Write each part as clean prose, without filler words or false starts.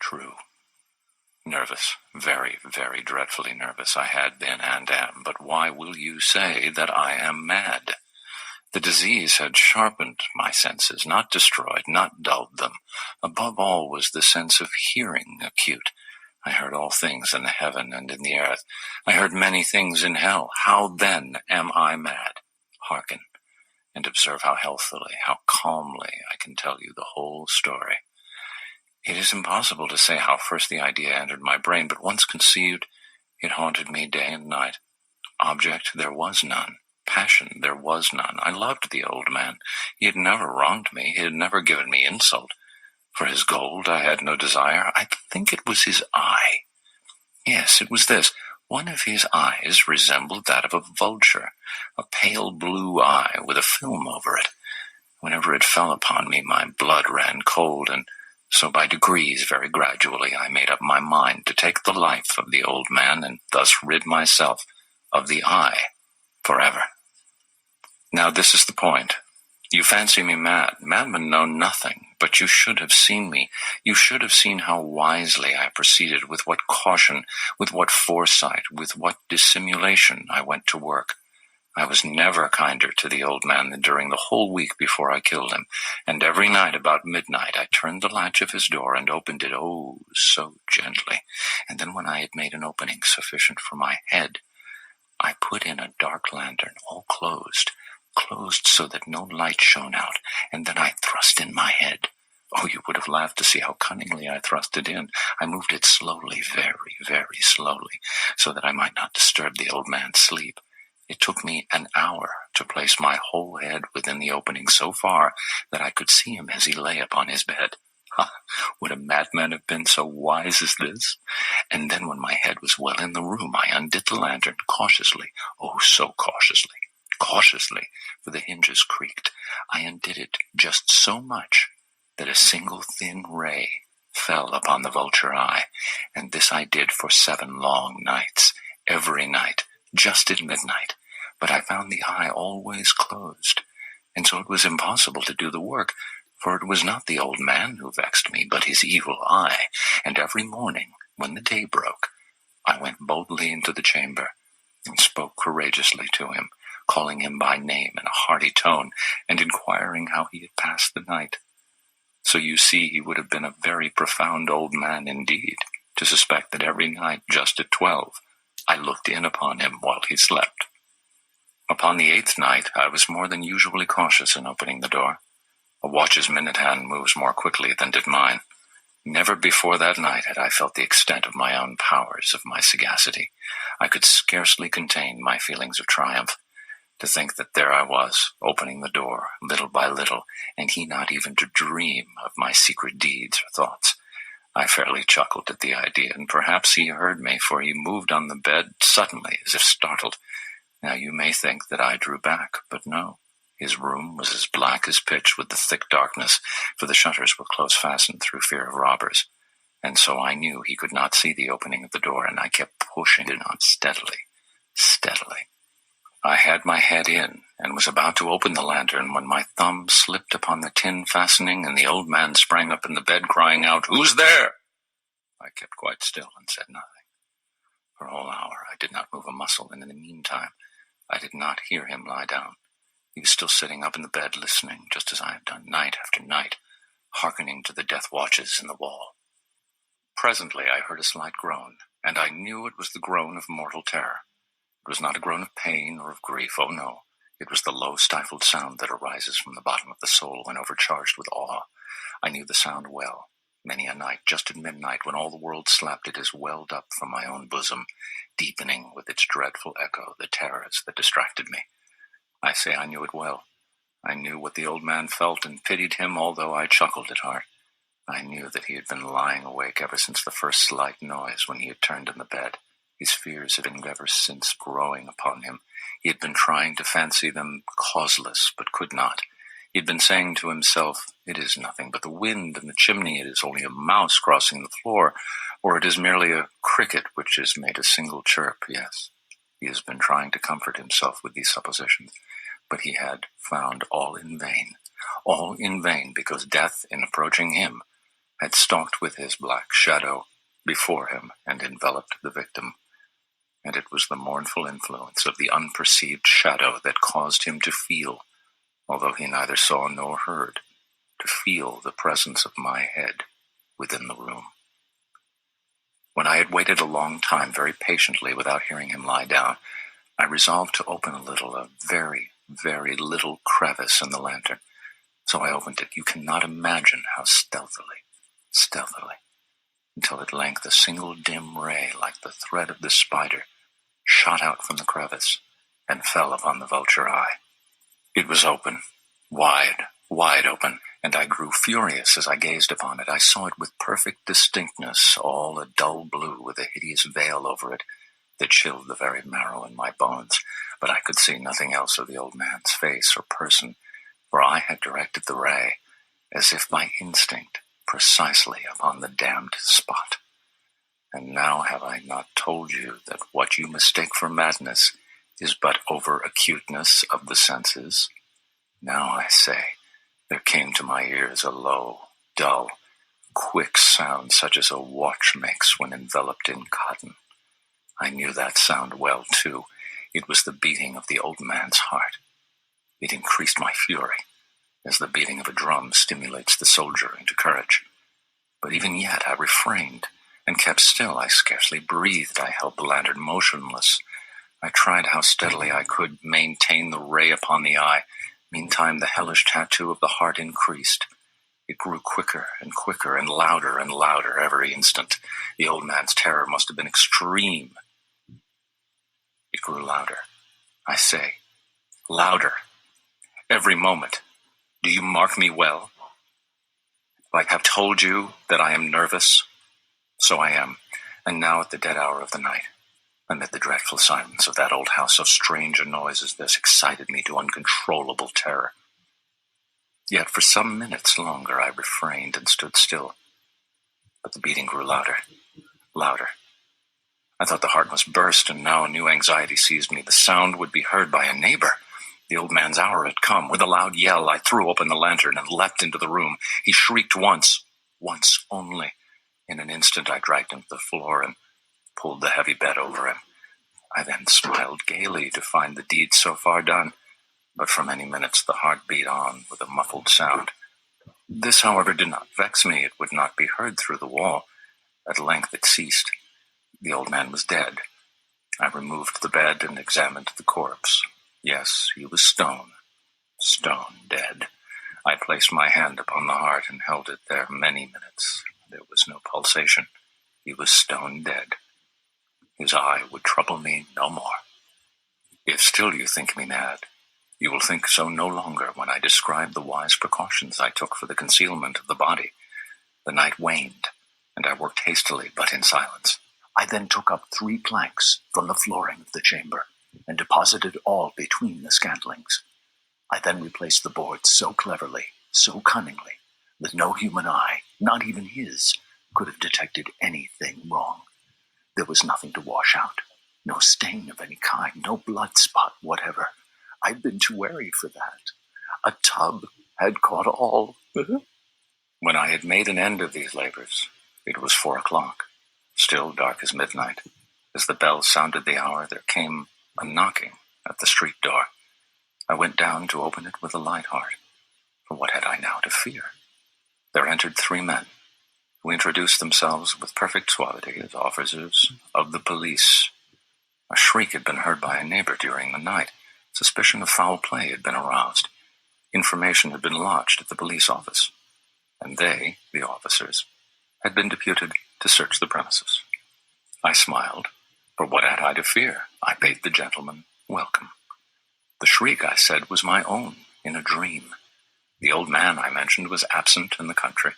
True. Nervous, very, very dreadfully nervous I had been and am, but why will you say that I am mad? The disease had sharpened my senses, not destroyed, not dulled them. Above all was the sense of hearing acute. I heard all things in the heaven and in the earth. I heard many things in hell. How then am I mad? Hearken, and observe how healthily, how calmly I can tell you the whole story. It is impossible to say how first the idea entered my brain, but once conceived, it haunted me day and night. Object there was none. Passion there was none. I loved the old man. He had never wronged me. He had never given me insult. For his gold I had no desire. I think it was his eye. Yes, it was this. One of his eyes resembled that of a vulture, a pale blue eye with a film over it. Whenever it fell upon me, my blood ran cold, and so by degrees, very gradually, I made up my mind to take the life of the old man and thus rid myself of the eye forever. Now this is the point. You fancy me mad. Madmen know nothing, but you should have seen me. You should have seen how wisely I proceeded, with what caution, with what foresight, with what dissimulation I went to work. I was never kinder to the old man than during the whole week before I killed him, and every night about midnight I turned the latch of his door and opened it, oh, so gently, and then when I had made an opening sufficient for my head, I put in a dark lantern, all closed so that no light shone out, and then I thrust in my head. Oh, you would have laughed to see how cunningly I thrust it in. I moved it slowly, very, very slowly, so that I might not disturb the old man's sleep. It took me an hour to place my whole head within the opening so far that I could see him as he lay upon his bed. Ha! Would a madman have been so wise as this? And then when my head was well in the room, I undid the lantern cautiously, oh, so cautiously, for the hinges creaked. I undid it just so much that a single thin ray fell upon the vulture eye, and this I did for 7 long nights, every night, just at midnight. But I found the eye always closed, and so it was impossible to do the work, for it was not the old man who vexed me, but his evil eye. And every morning, when the day broke, I went boldly into the chamber and spoke courageously to him, calling him by name in a hearty tone, and inquiring how he had passed the night. So you see he would have been a very profound old man indeed, to suspect that every night, just at 12, I looked in upon him while he slept. Upon the 8th night, I was more than usually cautious in opening the door. A watch's minute hand moves more quickly than did mine. Never before that night had I felt the extent of my own powers, of my sagacity. I could scarcely contain my feelings of triumph. To think that there I was, opening the door, little by little, and he not even to dream of my secret deeds or thoughts. I fairly chuckled at the idea, and perhaps he heard me, for he moved on the bed suddenly, as if startled. Now you may think that I drew back, but no. His room was as black as pitch with the thick darkness, for the shutters were close fastened through fear of robbers. And so I knew he could not see the opening of the door, and I kept pushing it on steadily. I had my head in, and was about to open the lantern when my thumb slipped upon the tin fastening, and the old man sprang up in the bed, crying out, "Who's there?" I kept quite still and said nothing. For a whole hour I did not move a muscle, and in the meantime I did not hear him lie down. He was still sitting up in the bed, listening, just as I have done night after night, hearkening to the death watches in the wall. Presently I heard a slight groan, and I knew it was the groan of mortal terror. It was not a groan of pain or of grief, oh no. It was the low, stifled sound that arises from the bottom of the soul when overcharged with awe. I knew the sound well. Many a night, just at midnight, when all the world slept, it has welled up from my own bosom, deepening with its dreadful echo the terrors that distracted me. I say I knew it well. I knew what the old man felt and pitied him, although I chuckled at heart. I knew that he had been lying awake ever since the first slight noise when he had turned in the bed. His fears had been ever since growing upon him. He had been trying to fancy them causeless, but could not. He had been saying to himself, "It is nothing but the wind in the chimney. It is only a mouse crossing the floor, or it is merely a cricket which has made a single chirp." Yes, he has been trying to comfort himself with these suppositions, but he had found all in vain, because death, in approaching him, had stalked with his black shadow before him and enveloped the victim, and it was the mournful influence of the unperceived shadow that caused him to feel, although he neither saw nor heard, to feel the presence of my head within the room. When I had waited a long time very patiently without hearing him lie down, I resolved to open a very, very little crevice in the lantern. So I opened it. You cannot imagine how stealthily, until at length a single dim ray, like the thread of the spider, shot out from the crevice and fell upon the vulture eye. It was open, wide open, and I grew furious as I gazed upon it. I saw it with perfect distinctness, all a dull blue with a hideous veil over it that chilled the very marrow in my bones, but I could see nothing else of the old man's face or person, for I had directed the ray, as if by instinct, precisely upon the damned spot. And now have I not told you that what you mistake for madness is but over-acuteness of the senses? Now I say, there came to my ears a low, dull, quick sound such as a watch makes when enveloped in cotton. I knew that sound well, too. It was the beating of the old man's heart. It increased my fury, as the beating of a drum stimulates the soldier into courage. But even yet I refrained and kept still. I scarcely breathed. I held the lantern motionless. I tried how steadily I could maintain the ray upon the eye. Meantime, the hellish tattoo of the heart increased. It grew quicker and quicker and louder every instant. The old man's terror must have been extreme. It grew louder. I say, louder. Every moment. Do you mark me well? Like I've told you that I am nervous, so I am. And now at the dead hour of the night, amid the dreadful silence of that old house, so strange a noise as this excited me to uncontrollable terror. Yet for some minutes longer I refrained and stood still. But the beating grew louder. I thought the heart must burst, and now a new anxiety seized me. The sound would be heard by a neighbor. The old man's hour had come. With a loud yell, I threw open the lantern and leapt into the room. He shrieked once only. In an instant, I dragged him to the floor and pulled the heavy bed over him. I then smiled gaily to find the deed so far done, but for many minutes the heart beat on with a muffled sound. This, however, did not vex me. It would not be heard through the wall. At length it ceased. The old man was dead. I removed the bed and examined the corpse. Yes, he was stone dead. I placed my hand upon the heart and held it there many minutes. There was no pulsation. He was stone dead. His eye would trouble me no more. If still you think me mad, you will think so no longer when I describe the wise precautions I took for the concealment of the body. The night waned, and I worked hastily, but in silence. I then took up 3 planks from the flooring of the chamber and deposited all between the scantlings. I then replaced the boards so cleverly, so cunningly, that no human eye, not even his, could have detected anything wrong. There was nothing to wash out, no stain of any kind, no blood spot whatever. I'd been too wary for that. A tub had caught all. When I had made an end of these labors, it was 4 o'clock, still dark as midnight. As the bell sounded the hour, there came a knocking at the street door. I went down to open it with a light heart, for what had I now to fear? There entered 3 men, who introduced themselves with perfect suavity as officers of the police. A shriek had been heard by a neighbor during the night. Suspicion of foul play had been aroused. Information had been lodged at the police office, and they, the officers, had been deputed to search the premises. I smiled, for what had I to fear? I bade the gentleman welcome. The shriek, I said, was my own, in a dream. The old man, I mentioned, was absent in the country.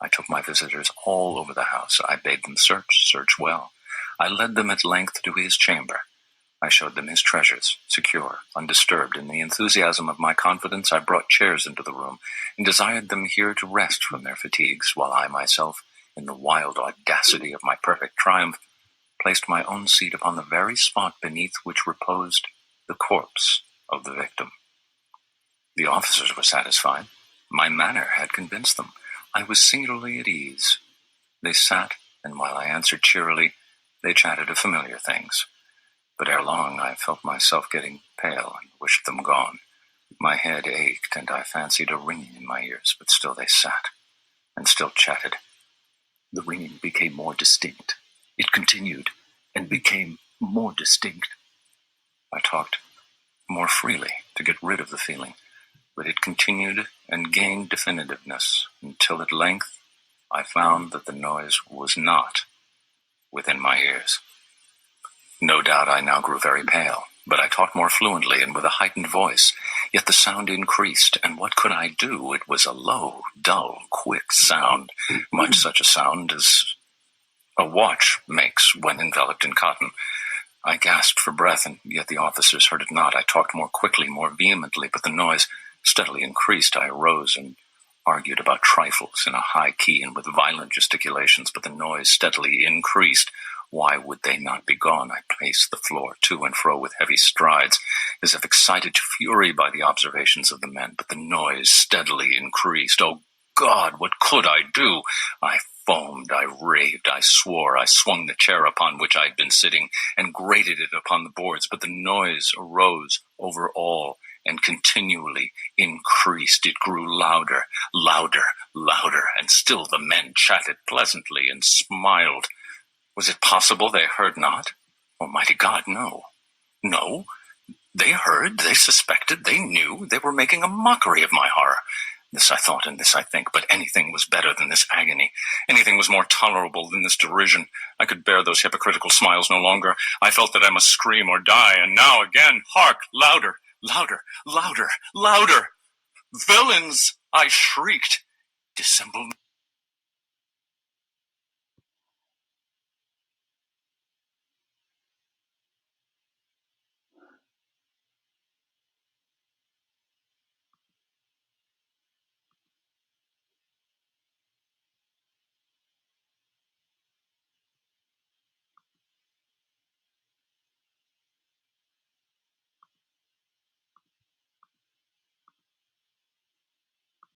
I took my visitors all over the house. I bade them search well. I led them at length to his chamber. I showed them his treasures, secure, undisturbed. In the enthusiasm of my confidence, I brought chairs into the room and desired them here to rest from their fatigues, while I myself, in the wild audacity of my perfect triumph, placed my own seat upon the very spot beneath which reposed the corpse of the victim. The officers were satisfied. My manner had convinced them. I was singularly at ease. They sat, and while I answered cheerily, they chatted of familiar things. But ere long I felt myself getting pale and wished them gone. My head ached, and I fancied a ringing in my ears, but still they sat, and still chatted. The ringing became more distinct. It continued, and became more distinct. I talked more freely to get rid of the feeling, but it continued and gained definitiveness until at length I found that the noise was not within my ears. No doubt I now grew very pale, but I talked more fluently and with a heightened voice, yet the sound increased, and what could I do? It was a low, dull, quick sound, much such a sound as a watch makes when enveloped in cotton. I gasped for breath, and yet the officers heard it not. I talked more quickly, more vehemently, but the noise steadily increased. I arose and argued about trifles in a high key and with violent gesticulations, but the noise steadily increased. Why would they not be gone? I paced the floor to and fro with heavy strides, as if excited to fury by the observations of the men, but the noise steadily increased. Oh, God, what could I do? I foamed, I raved, I swore, I swung the chair upon which I had been sitting and grated it upon the boards, but the noise arose over all and continually increased. It grew louder, louder, louder, and still the men chatted pleasantly and smiled. Was it possible they heard not? Almighty God, no. No, they heard, they suspected, they knew, they were making a mockery of my horror. This I thought, and this I think, but anything was better than this agony. Anything was more tolerable than this derision. I could bear those hypocritical smiles no longer. I felt that I must scream or die, and now again, hark, louder, louder, louder, louder! Villains! I shrieked. Dissemble